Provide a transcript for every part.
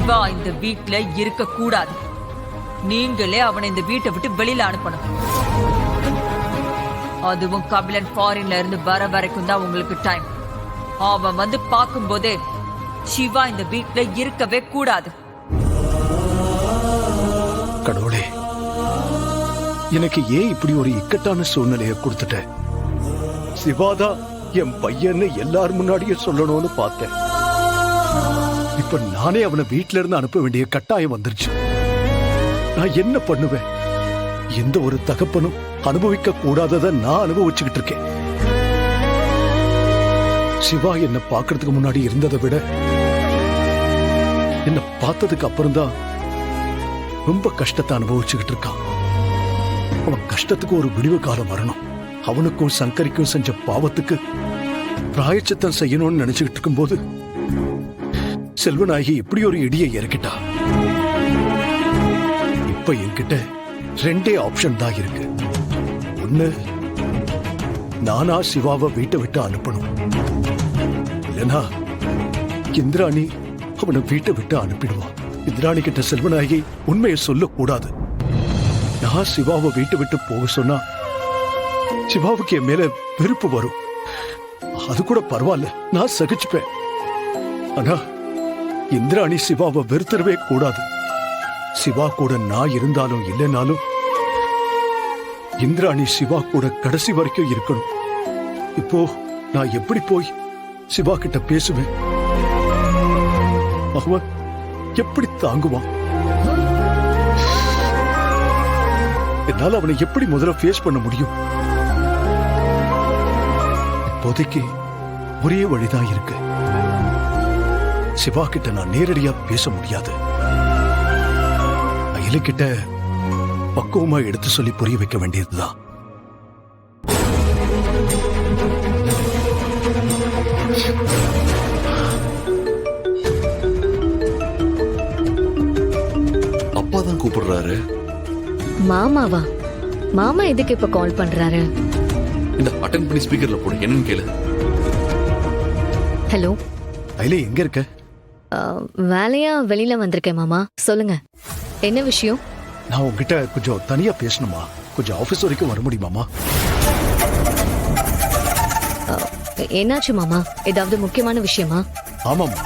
சிவா இந்த வீட்ல இருக்க கூடாது. நீங்களே அவனை இந்த வீட்டை விட்டு வெளியில அனுப்பணும். அதுவும் கபிலன் ஃபாரின்ல இருந்து வர வரைக்கும் தான் உங்களுக்கு டைம். அவன் வந்து பார்க்கும் போதே சிவா இந்த வீட்ல இருக்கவே கூடாது. கடவுளே, எனக்கு ஏன் இப்படி ஒரு இக்கட்டான சூழ்நிலையை கொடுத்துட்ட? சிவாதா என் பையன்னு எல்லார் முன்னாடியே சொல்லணும்னு பார்த்தேன். இப்ப நானே அவனை வீட்ல இருந்து அனுப்ப வேண்டிய கட்டாயம் வந்துருச்சு. நான் என்ன பண்ணுவேன்? எந்த ஒரு தகப்பனும் அனுபவிக்க கூடாததை நான் அனுபவிச்சுக்கிட்டு இருக்கேன். சிவா என்ன பாக்குறதுக்கு முன்னாடி இருந்ததை விட என்ன பார்த்ததுக்கு அப்புறம் தான் ரொம்ப கஷ்டத்தை அனுபவிச்சுக்கிட்டு இருக்கான். அவன் கஷ்டத்துக்கு ஒரு விடிவு காலம் வரணும். அவனுக்கும் சங்கரிக்கும் செஞ்ச பாவத்துக்கு பிராயச்சித்தம் செய்யணும்னு நினைச்சுக்கிட்டு இருக்கும் போது செல்வநாயகி இப்படி ஒரு இடியை இறக்கிட்டா. இப்ப என்கிட்ட ரெண்டே ஆப்ஷன் தான் இருக்கு. ஒண்ணு, நானா சிவாவை வீட்டை விட்டு அனுப்பணும். இல்லனா இந்திராணி அவனை வீட்டை விட்டு அனுப்பிடுவான். இந்திராணி கிட்ட செல்வநாயகி உண்மையை சொல்லக்கூடாது. நான் சிவாவை வீட்டை விட்டு போக சொன்னா சிவாவுக்கு என் மேல வெறுப்பு வரும். அது கூட பரவாயில்ல, நான் சகிச்சுப்பேன். ஆனா இந்திராணி சிவாவை வெறுத்தரவே கூடாது. சிவா கூட நான் இருந்தாலும் இல்லைனாலும் இந்திராணி சிவா கூட கடைசி வரைக்கும் இருக்கணும். இப்போ நான் எப்படி போய் சிவா கிட்ட பேசுவேன்? அவன் எப்படி தாங்குவான்? என்னால அவனை எப்படி முதல்ல ஃபேஸ் பண்ண முடியும்? இப்போதைக்கு ஒரே வழிதான் இருக்கு. சிவா கிட்ட நான் நேரடியா பேச முடியாது. அயலுக்கிட்ட பக்குவமா எடுத்து சொல்லி புரிய வைக்க வேண்டியதுதான். அப்பா தான் கூப்பிடுறாரு. மாமாவா? மாமா எதுக்கு இப்ப கால் பண்றாரு? இந்த அட்டெண்ட் பண்ணி ஸ்பீக்கர்ல போடு, என்னன்னு கேளு. ஹலோ அயலே, எங்க இருக்க? வேலையா வெளியில வந்திருக்கேன் மாமா. சொல்லுங்க, என்ன விஷயம்? நான் உங்ககிட்ட கொஞ்சம் தனியா பேசணுமா? கொஞ்சம் ஆபீஸ் வரைக்கும் வர முடியுமாமா? என்னாச்சு மாமா? ஏதாவது முக்கியமான விஷயமா? ஆமாமா,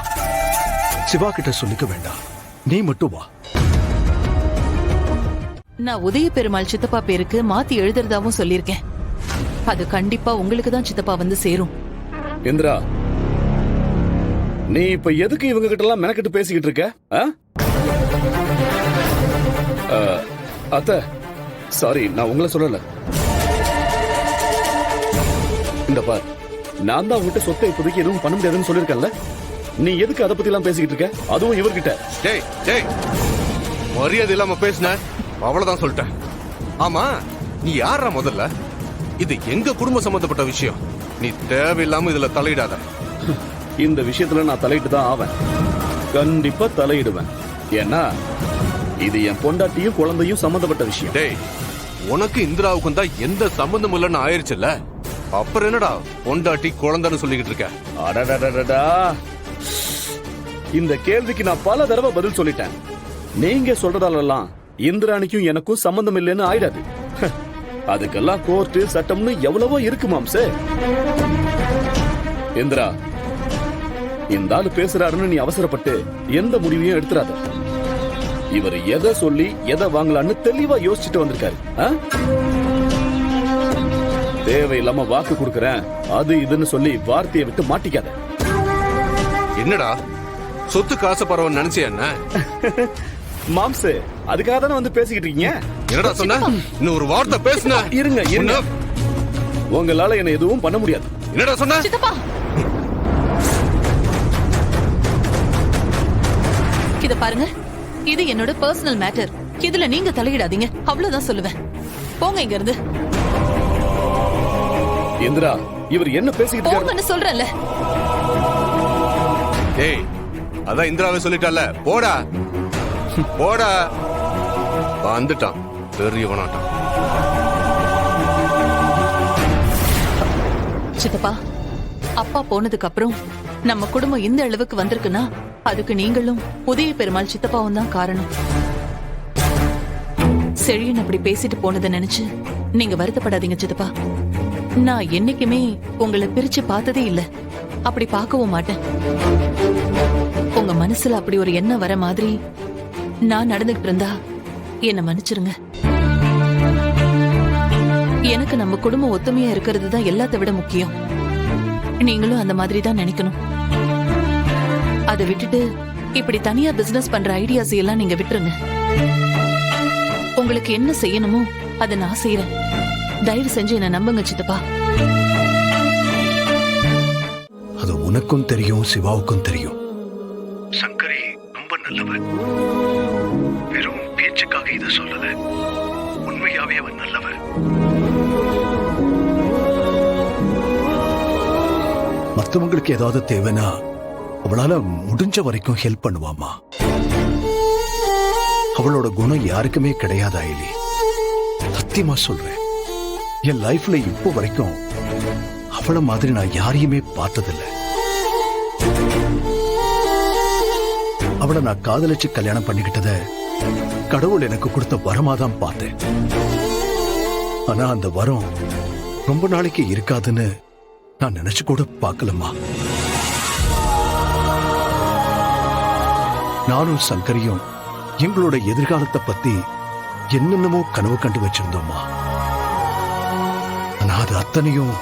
சிவா கிட்ட சொல்லிக்க வேண்டாம், நீ மட்டும் வா. நான் உதய பெருமாள் சித்தப்பா பேருக்கு மாத்தி எழுதுறதாவும் சொல்லிருக்கேன். அது கண்டிப்பா உங்களுக்கு தான் சித்தப்பா வந்து சேரும். இந்திரா, நீ இப்ப எதுக்கு இவங்க கிட்ட எல்லாம் மெனக்கிட்டு பேசிக்கிட்டு இருக்க? அத்த, சாரி, நான் உங்களை சொல்லல. இந்த பார், நான் தான் உங்ககிட்ட சொத்தை இப்போதைக்கு எதுவும் பண்ண முடியாதுன்னு சொல்லிருக்கேன்ல. நீ எதுக்கு அதை பத்தி எல்லாம் பேசிக்கிட்டு இருக்க? அதுவும் இவர்கிட்ட. டேய் டேய், மரியாதை இல்லாம பேசுன அவ்வளவுதான் சொல்லிட்டேன். ஆமா, நீ யாரா முதல்ல? இது எங்க குடும்ப சம்பந்தப்பட்ட விஷயம். நீ தேவையில்லாம இதுல தலையிடாத. இந்த விஷயத்துல நான் தலையிட்டு தான் ஆவேன். கண்டிப்பா தலையிடுவேன். ஏன்னா இது என் பொண்டாட்டியும் குழந்தையும் சம்பந்தப்பட்ட விஷயம். டேய், உனக்கு இந்திராவுக்கும் தான் எந்த சம்பந்தம் இல்லைன்னு ஆயிருச்சுல்ல, அப்புறம் என்னடா பொண்டாட்டி குழந்தைன்னு சொல்லிக்கிட்டு இருக்க? அடடடடா, இந்த கேள்விக்கு நான் பல தடவை பதில் சொல்லிட்டேன். நீங்க சொல்றதாலெல்லாம் இந்திராணிக்கும் எனக்கும் சம்பந்தம் இல்லைன்னு ஆயிடாது. அதுக்கெல்லாம் கோர்ட்டு சட்டம்னு எவ்வளவோ இருக்கு மாம்சே. இந்திரா, இந்த ஆளு பேசுறாருன்னு நீ அவசரப்பட்டு எந்த முடிவையும் எடுத்துறாத. இவர் எதை சொல்லி எதை வாங்கலான்னு தெளிவா யோசிச்சுட்டு வந்திருக்காரு. தேவையில்லாம வாக்கு கொடுக்கறேன் அது இதுன்னு சொல்லி வார்த்தையை விட்டு மாட்டிக்காத. என்னடா சொத்து காசப்படுறவன் நினைச்சியா என்ன? மாம்சே, அதுக்காக தானே வந்து பேசிக்கிட்டு இருக்கீங்க. என்னடா சொன்ன? இன்னும் ஒரு வார்த்தை பேசுன. இருங்க இருங்க, உங்களால என்ன எதுவும் பண்ண முடியாது. என்னடா சொன்ன? சித்தப்பா, இத பாருங்க, இது என்னோட பர்சனல் மேட்டர். இதுல நீங்க தலையிடாதீங்க, அவ்வளவுதான் சொல்லுவேன். போங்க இங்க இருந்து. இந்திரா, இவர் என்ன பேசிக்கிட்டு போங்கன்னு சொல்றேன்ல. டேய், அதான் இந்திராவே சொல்லிட்டால, போடா போடா. வந்துட்டான் பெரியவனாட்டான். சித்தப்பா, அப்பா போனதுக்கு அப்புறம் நம்ம குடும்பம் இந்த அளவுக்கு வந்திருக்குன்னா அதுக்கு நீங்களும் உதய பெருமாள் சித்தப்பாவும் தான் காரணம். செழியன் அப்படி பேசிட்டு போனதை நினைச்சு நீங்க வருத்தப்படாதீங்க சித்தப்பா. நான் என்னைக்குமே உங்களை பிரிச்சு பார்த்ததே இல்ல, அப்படி பார்க்கவும் மாட்டேன். உங்க மனசுல அப்படி ஒரு எண்ணம் வர மாதிரி நான் நடந்துகிட்டு இருந்தா என்ன மன்னிச்சிருங்க. எனக்கு நம்ம குடும்பம் ஒத்துமையா இருக்கிறது தான் எல்லாத்தை விட முக்கியம். நீங்களும் அந்த மாதிரி தான் நினைக்கணும். அதை விட்டுட்டு இப்படி தனியா பிசினஸ் பண்ற ஐடியாஸ் எல்லாம் நீங்க விட்டுருங்க. உங்களுக்கு என்ன செய்யணுமோ அதை நான் செய்யறேன். தயவு செஞ்சு என்ன நம்புங்க சித்தப்பா. அது உனக்கும் தெரியும், சிவாவுக்கும் தெரியும். சங்கரி ரொம்ப நல்லவன். வெறும் பேச்சுக்காக இதை சொல்லல, உண்மையாவே அவன் நல்லவன். மத்தவங்களுக்கு ஏதாவது தேவைன்னா அவளால முடிஞ்ச வரைக்கும் ஹெல்ப் பண்ணுவாமா. அவளோட குணம் யாருக்குமே கிடையாது ஐலி. சத்தியமா சொல்றேன், என் லைஃப்ல இப்போ வரைக்கும் அவள மாதிரி நான் யாரையுமே பார்த்ததில்லை. அவளை நான் காதலிச்சு கல்யாணம் பண்ணிக்கிட்டத கடவுள் எனக்கு கொடுத்த வரமாதான் பார்த்தேன். ஆனா அந்த வரம் ரொம்ப நாளைக்கு இருக்காதுன்னு நான் நினைச்சு கூட பார்க்கலம்மா. நானும் சங்கரியும் எங்களோட எதிர்காலத்தை பத்தி என்னென்னமோ கனவு கண்டு வச்சிருந்தோம்மா. ஆனா அது அத்தனையும்